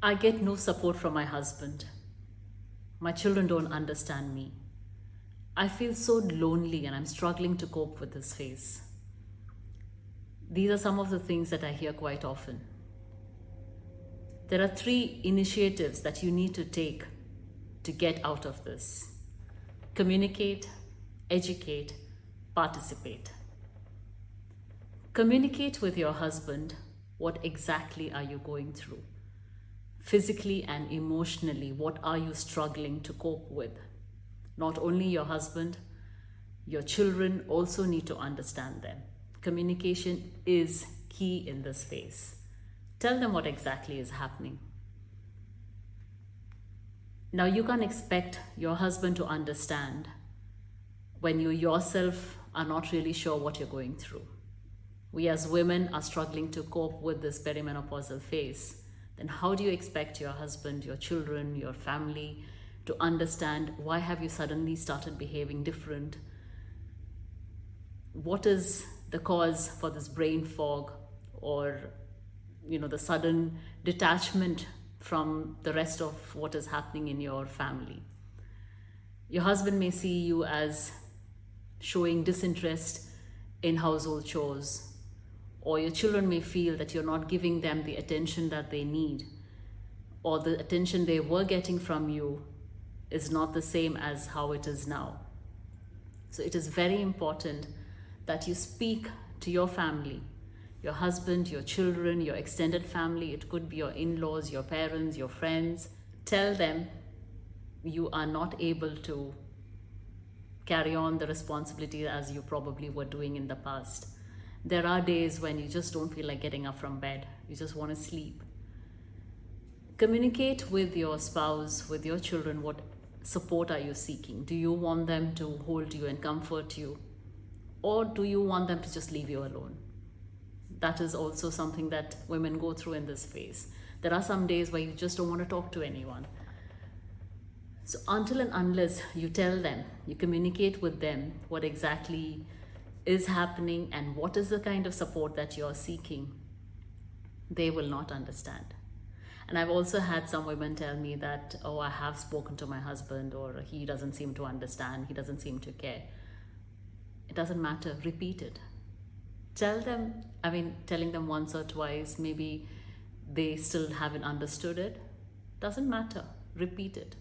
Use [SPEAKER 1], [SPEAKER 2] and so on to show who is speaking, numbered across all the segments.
[SPEAKER 1] I get no support from my husband. My children don't understand me. I feel so lonely and I'm struggling to cope with this phase. These are some of the things that I hear quite often. There are 3 initiatives that you need to take to get out of this: communicate, educate, participate. Communicate with your husband what exactly are you going through. Physically and emotionally, what are you struggling to cope with? Not only your husband, your children also need to understand them. Communication is key in this phase. Tell them what exactly is happening. Now, you can't expect your husband to understand when you yourself are not really sure what you're going through. We as women are struggling to cope with this perimenopausal phase. Then how do you expect your husband, your children, your family to understand why have you suddenly started behaving different? What is the cause for this brain fog, or the sudden detachment from the rest of what is happening in your family? Your husband may see you as showing disinterest in household chores, or your children may feel that you're not giving them the attention that they need, or the attention they were getting from you is not the same as how it is now. So it is very important that you speak to your family, your husband, your children, your extended family. It could be your in-laws, your parents, your friends. Tell them you are not able to carry on the responsibility as you probably were doing in the past. There are days when you just don't feel like getting up from bed. You just want to sleep. Communicate with your spouse, with your children. What support are you seeking? Do you want them to hold you and comfort you? Or do you want them to just leave you alone? That is also something that women go through in this phase. There are some days where you just don't want to talk to anyone. So until and unless you tell them, you communicate with them what exactly is happening and what is the kind of support that you're seeking, they will not understand. And I've also had some women tell me that, oh, I have spoken to my husband, or he doesn't seem to understand, he doesn't seem to care. It doesn't matter, repeat it. Telling them once or twice, maybe they still haven't understood it. Doesn't matter, repeat it.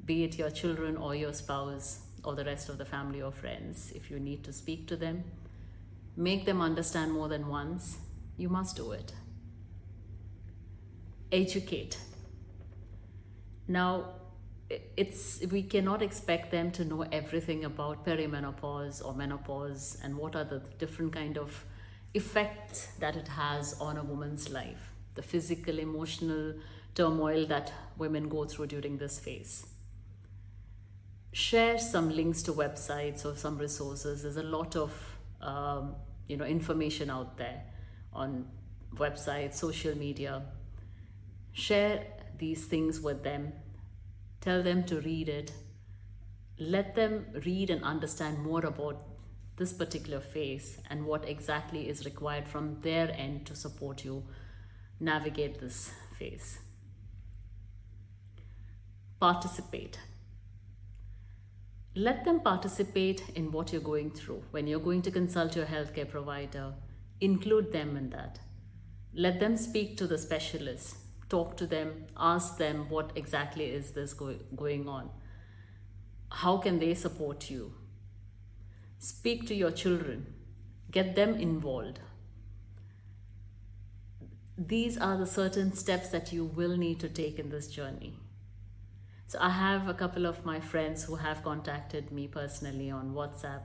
[SPEAKER 1] Be it your children or your spouse or the rest of the family or friends. If you need to speak to them, make them understand more than once, you must do it. Educate. Now, we cannot expect them to know everything about perimenopause or menopause and what are the different kind of effects that it has on a woman's life, the physical, emotional turmoil that women go through during this phase. Share some links to websites or some resources. There's a lot of information out there on websites, social media. Share these things with them. Tell them to read it. Let them read and understand more about this particular phase and what exactly is required from their end to support you navigate this phase. Participate. Let them participate in what you're going through. When you're going to consult your healthcare provider, include them in that. Let them speak to the specialist. Talk to them, ask them what exactly is this going on. How can they support you? Speak to your children. Get them involved. These are the certain steps that you will need to take in this journey. So I have a couple of my friends who have contacted me personally on WhatsApp,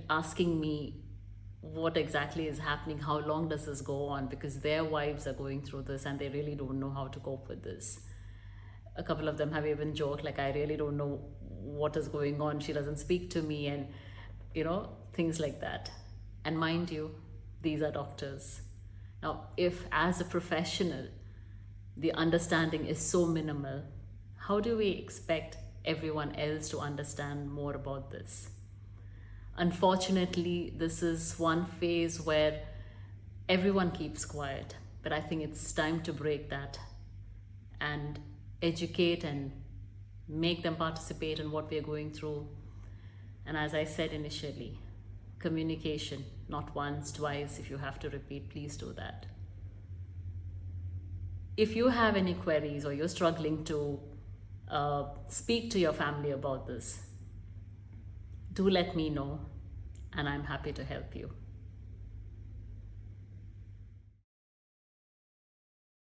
[SPEAKER 1] asking me what exactly is happening, how long does this go on, because their wives are going through this and they really don't know how to cope with this. A couple of them have even joked, like, I really don't know what is going on, she doesn't speak to me, and things like that. And mind you, these are doctors. Now, if as a professional the understanding is so minimal, how do we expect everyone else to understand more about this? Unfortunately, this is one phase where everyone keeps quiet. But I think it's time to break that and educate and make them participate in what we are going through. And as I said initially, communication, not once, twice. If you have to repeat, please do that. If you have any queries or you're struggling to speak to your family about this, do let me know, and I'm happy to help you.